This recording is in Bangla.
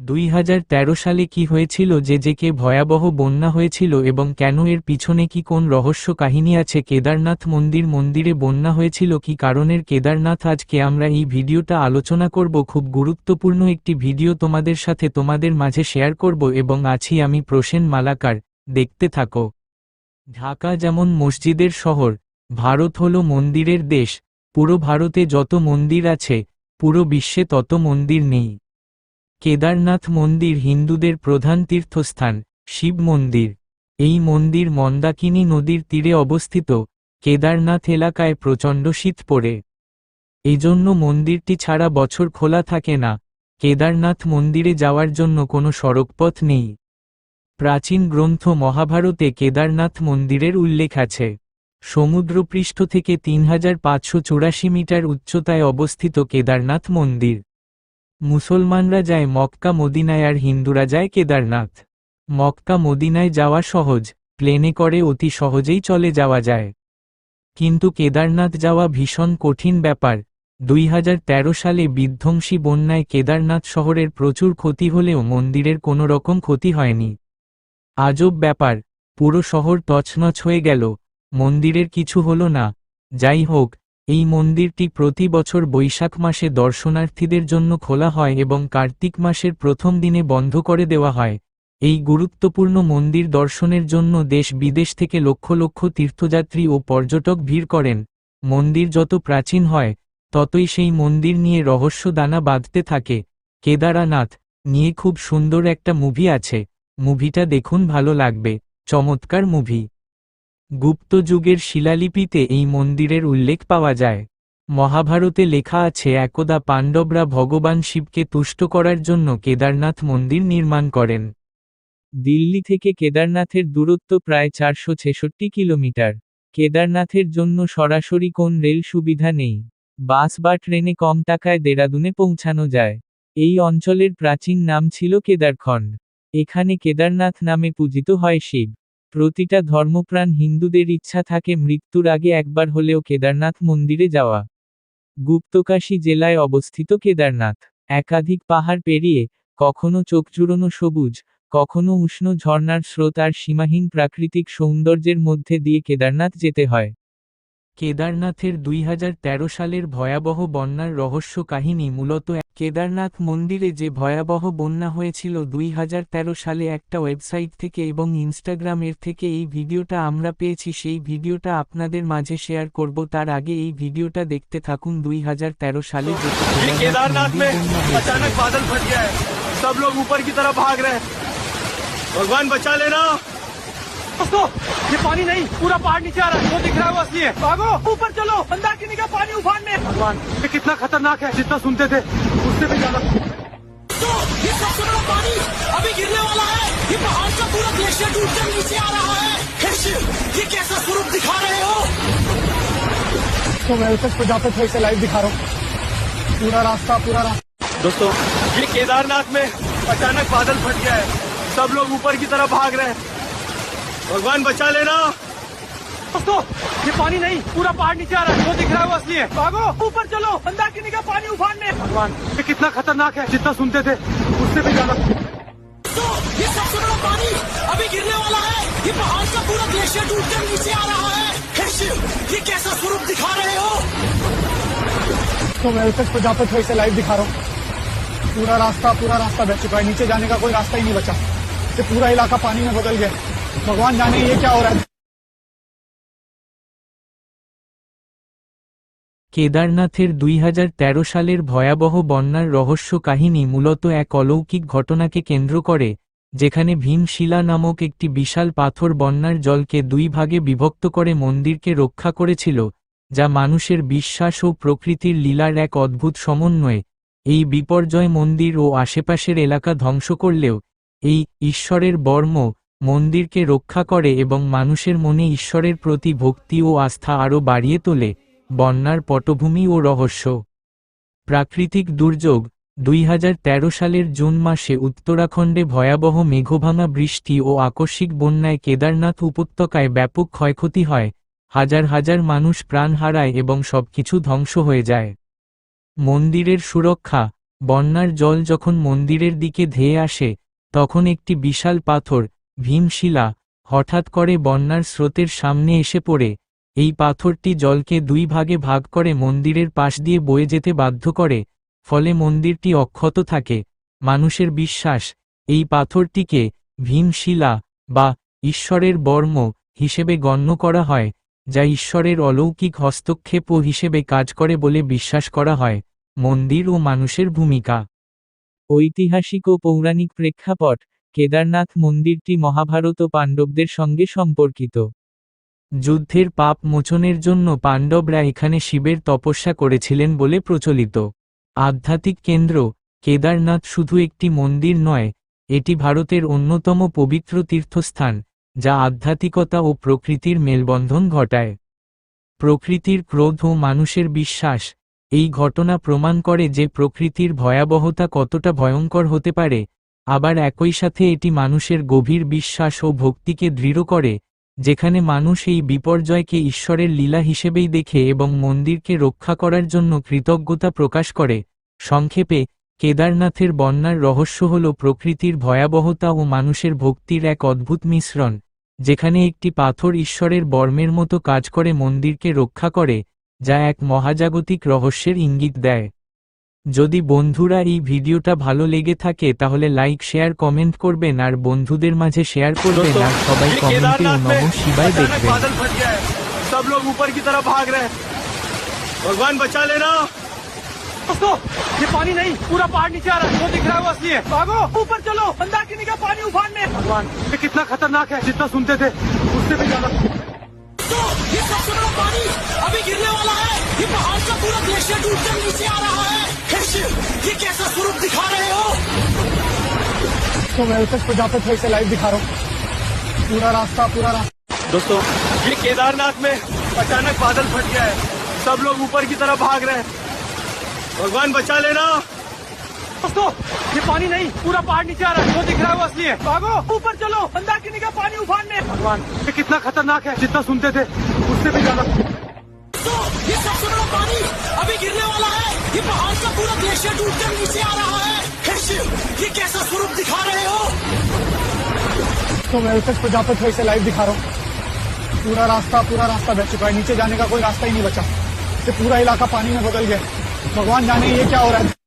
2013 সালে কি হয়েছিল যে ভয়াবহ বন্যা হয়েছিল এবং কেন এর পিছনে কি কোন রহস্য কাহিনী আছে কেদারনাথ মন্দিরে বন্যা হয়েছিল কি কারণের কেদারনাথ আজকে আমরা এই ভিডিওটা আলোচনা করব খুব গুরুত্বপূর্ণ একটি ভিডিও তোমাদের সাথে তোমাদের মাঝে শেয়ার করব এবং আছি আমি প্রসেন মালাকার দেখতে থাকো। ঢাকা যেমন মসজিদের শহর, ভারত হলো মন্দিরের দেশ। পুরো ভারতে যত মন্দির আছে পুরো বিশ্বে তত মন্দির নেই। কেদারনাথ মন্দির হিন্দুদের প্রধান তীর্থস্থান, শিব মন্দির। এই মন্দির মন্দাকিনী নদীর তীরে অবস্থিত। কেদারনাথ এলাকায় প্রচণ্ড শীত পড়ে, এজন্য মন্দিরটি ছাড়া বছর খোলা থাকে না। কেদারনাথ মন্দিরে যাওয়ার জন্য কোনো সড়কপথ নেই। প্রাচীন গ্রন্থ মহাভারতে কেদারনাথ মন্দিরের উল্লেখ আছে। সমুদ্রপৃষ্ঠ থেকে 3584 মিটার উচ্চতায় অবস্থিত কেদারনাথ মন্দির। মুসলমানরা যায় মক্কা মদিনায় আর হিন্দুরা যায় কেদারনাথ। মক্কা মদিনায় যাওয়া সহজ, প্লেনে করে অতি সহজেই চলে যাওয়া যায়। কিন্তু কেদারনাথ যাওয়া ভীষণ কঠিন ব্যাপার। 2013 সালে বিধ্বংসী বন্যায় কেদারনাথ শহরের প্রচুর ক্ষতি হলেও মন্দিরের কোনো রকম ক্ষতি হয়নি। আজব ব্যাপার, পুরো শহর তছনছ হয়ে গেল, মন্দিরের কিছু হলো না। যাই হোক, এই মন্দিরটি প্রতি বছর বৈশাখ মাসে দর্শনার্থীদের জন্য খোলা হয় এবং কার্তিক মাসের প্রথম দিনে বন্ধ করে দেওয়া হয়। এই গুরুত্বপূর্ণ মন্দির দর্শনের জন্য দেশ বিদেশ থেকে লক্ষ লক্ষ তীর্থযাত্রী ও পর্যটক ভিড় করেন। মন্দির যত প্রাচীন হয় ততই সেই মন্দির নিয়ে রহস্য দানা বাঁধতে থাকে। কেদারনাথ নিয়ে খুব সুন্দর একটা মুভি আছে, মুভিটা দেখুন, ভালো লাগবে, চমৎকার মুভি। গুপ্ত যুগের শিলালিপিতে এই মন্দিরের উল্লেখ পাওয়া যায়। মহাভারতে লেখা আছে একদা পাণ্ডবরা ভগবান শিবকে তুষ্ট করার জন্য কেদারনাথ মন্দির নির্মাণ করেন। দিল্লি থেকে কেদারনাথের দূরত্ব প্রায় 466 কিলোমিটার। কেদারনাথের জন্য সরাসরি কোন রেল সুবিধা নেই। বাস বা ট্রেনে কম টাকায় দেরাদুনে পৌঁছানো যায়। এই অঞ্চলের প্রাচীন নাম ছিল কেদারখণ্ড। এখানে কেদারনাথ নামে পূজিত হয় শিব। প্রতিটা ধর্মপ্রাণ হিন্দুদের ইচ্ছা থাকে মৃত্যুর আগে একবার হলেও কেদারনাথ মন্দিরে যাওয়া। গুপ্তকাশী জেলায় অবস্থিত কেদারনাথ একাধিক পাহাড় পেরিয়ে, কখনো চোখ জুড়োনো সবুজ, কখনো উষ্ণ ঝর্ণার স্রোত আর সীমাহীন প্রাকৃতিক সৌন্দর্যের মধ্যে দিয়ে কেদারনাথ যেতে হয়। কেদারনাথের 2013 সালের ভয়াবহ বন্যার রহস্য কাহিনী মূলত কেদারনাথ মন্দিরে যে ভয়াবহ বন্যা হয়েছিল 2013 সালে একটা ওয়েবসাইট থেকে এবং ইনস্টাগ্রামের থেকে এই ভিডিওটা আমরা পেয়েছি, সেই ভিডিওটা আপনাদের মাঝে শেয়ার করব। তার আগে এই ভিডিওটা দেখতে থাকুন। 2013 সালে केदारनाथ में अचानक बादल फट गया है, सब लोग ऊपर की तरफ भाग रहे हैं, भगवान बचा लेना। दोस्तों, ये पानी नहीं, पूरा पहाड़ नीचे आ रहा है, वो दिख रहा है वो असली है। भागो ऊपर चलो, मंदाकिनी का पानी उफान में। भगवान, ये कितना खतरनाक है, जितना सुनते थे उससे भी ज्यादा। तो ये सबसे बड़ा पानी अभी गिरने वाला है। ये पहाड़ का पूरा ग्लेशियर टूटकर नीचे आ रहा है। हे शिव, ये कैसा स्वरूप दिखा रहे हो? तो मैं उत्तर प्रजापति से लाइव दिखा रहा हूँ पूरा रास्ता। दोस्तों, ये केदारनाथ में अचानक बादल फट गया है, सब लोग ऊपर की तरफ भाग रहे हैं, भगवान बचा लेना। दोस्तों, ये पानी नहीं, पूरा पहाड़ नीचे आ रहा है, वो दिख रहा है वो असली है। भागो ऊपर चलो, मंदाकिनी का पानी उफान में। भगवान, ये कितना खतरनाक है, जितना सुनते थे उससे भी ज्यादा। तो ये सबसे बड़ा पानी अभी गिरने वाला है। ये पहाड़ का पूरा ग्लेशियर टूटकर नीचे आ रहा है। हे शिव, ये कैसा स्वरूप दिखा रहे हो? तो मैं उत्तर प्रजापति से लाइव दिखा रहा हूँ पूरा रास्ता बह चुका है, नीचे जाने का कोई रास्ता ही नहीं बचा। ये पूरा इलाका पानी में बदल गया। भगवान जाने ये क्या हो रहा है। কেদারনাথের 2013 সালের ভয়াবহ বন্যার রহস্য কাহিনী মূলত এক অলৌকিক ঘটনাকে কেন্দ্র করে, যেখানে ভীমশিলা নামক একটি বিশাল পাথর বন্যার জলকে দুই ভাগে বিভক্ত করে মন্দিরকে রক্ষা করেছিল, যা মানুষের বিশ্বাস ও প্রকৃতির লীলার এক অদ্ভুত সমন্বয়। এই বিপর্যয় মন্দির ও আশেপাশের এলাকা ধ্বংস করলেও এই ঈশ্বরের বর্ম মন্দিরকে রক্ষা করে এবং মানুষের মনে ঈশ্বরের প্রতি ভক্তি ও আস্থা আরও বাড়িয়ে তোলে। বন্যার পটভূমি ও রহস্য। প্রাকৃতিক দুর্যোগ। 2013 সালের জুন মাসে উত্তরাখণ্ডে ভয়াবহ মেঘভাঙা বৃষ্টি ও আকস্মিক বন্যায় কেদারনাথ উপত্যকায় ব্যাপক ক্ষয়ক্ষতি হয়। হাজার হাজার মানুষ প্রাণ হারায় এবং সবকিছু ধ্বংস হয়ে যায়। মন্দিরের সুরক্ষা। বন্যার জল যখন মন্দিরের দিকে ধেয়ে আসে তখন একটি বিশাল পাথর ভীমশিলা হঠাৎ করে বন্যার স্রোতের সামনে এসে পড়ে এই পাথরটি জলকে দুই ভাগে ভাগ করে মন্দিরের পাশ দিয়ে বয়ে যেতে বাধ্য করে, ফলে মন্দিরটি অক্ষত থাকে। মানুষের বিশ্বাস এই পাথরটিকে ভীমশিলা বা ঈশ্বরের বর্ম হিসেবে গণ্য করা হয়, যা ঈশ্বরের অলৌকিক হস্তক্ষেপ হিসেবে কাজ করে বলে বিশ্বাস করা হয়। মন্দির ও মানুষের ভূমিকা। ঐতিহাসিক ও পৌরাণিক প্রেক্ষাপট কেদারনাথ মন্দিরটি মহাভারত ও পাণ্ডবদের সঙ্গে সম্পর্কিত। যুদ্ধের পাপ মোচনের জন্য পাণ্ডবরা এখানে শিবের তপস্যা করেছিলেন বলে প্রচলিত। আধ্যাত্মিক কেন্দ্র কেদারনাথ শুধু একটি মন্দির নয়, এটি ভারতের অন্যতম পবিত্র তীর্থস্থান যা আধ্যাত্মিকতা ও প্রকৃতির মেলবন্ধন ঘটায়। প্রকৃতির ক্রোধ ও মানুষের বিশ্বাস এই ঘটনা প্রমাণ করে যে প্রকৃতির ভয়াবহতা কতটা ভয়ঙ্কর হতে পারে, আবার একই সাথে এটি মানুষের গভীর বিশ্বাস ও ভক্তিকে দৃঢ় করে, যেখানে মানুষ এই বিপর্যয়কে ঈশ্বরের লীলা হিসেবেই দেখে এবং মন্দিরকে রক্ষা করার জন্য কৃতজ্ঞতা প্রকাশ করে। সংক্ষেপে, কেদারনাথের বন্যার রহস্য হল প্রকৃতির ভয়াবহতা ও মানুষের ভক্তির এক অদ্ভুত মিশ্রণ, যেখানে একটি পাথর ঈশ্বরের বর্মের মতো কাজ করে মন্দিরকে রক্ষা করে, যা এক মহাজাগতিক রহস্যের ইঙ্গিত দেয়। যদি বন্ধুরা এই ভিডিওটা ভালো লেগে থাকে তাহলে লাইক শেয়ার কমেন্ট করবেন আর বন্ধুদের মাঝে শেয়ার করবেন আর সবাই ये কমেন্টে केदारनाथ में নমঃ শিবায় अचानक দেখবেন। बादल फट गया है, सब लोग ऊपर की तरफ भाग रहे हैं। भगवान बचा लेना। दोस्तों, ये पानी नहीं, पूरा पहाड़ नीचे आ रहा है। वो दिख रहा है वो असली है। भागो, ऊपर चलो, मंदाकिनी का पानी उफान में। भगवान, ये कितना खतरनाक है, जितना सुनते थे उससे भी ज्यादा। तो ये सबसे बड़ा पानी अभी गिरने वाला है। ये पहाड़ का पूरा ग्लेशियर टूटकर नीचे आ रहा है। हे शिव, ये कैसा स्वरूप दिखा रहे हो? तो मैं तक प्रजापत भाई से लाइव दिखा रहा हूँ। पूरा रास्ता दोस्तों, ये केदारनाथ में अचानक बादल फट गया है, सब लोग ऊपर की तरफ भाग रहे हैं। भगवान बचा लेना। दोस्तों, ये पानी नहीं, पूरा पहाड़ नीचे आ रहा है। वो दिख रहा है वो असली है। भागो, ऊपर चलो, मंदाकिनी का पानी उफान में। भगवान, ये कितना खतरनाक है, जितना सुनते थे उससे भी ज्यादा। तो ये सबसे बड़ा पानी अभी गिरने वाला है। ये पहाड़ का पूरा ग्लेशियर टूटकर नीचे आ रहा है। हे शिव, ये कैसा स्वरूप दिखा रहे हो? तो मैं तक प्रजापत भाई से लाइव दिखा रहा हूँ। पूरा रास्ता बह चुका है, नीचे जाने का कोई रास्ता ही नहीं बचा। ये पूरा इलाका पानी में बदल गया। भगवान जाने ये क्या हो रहा है।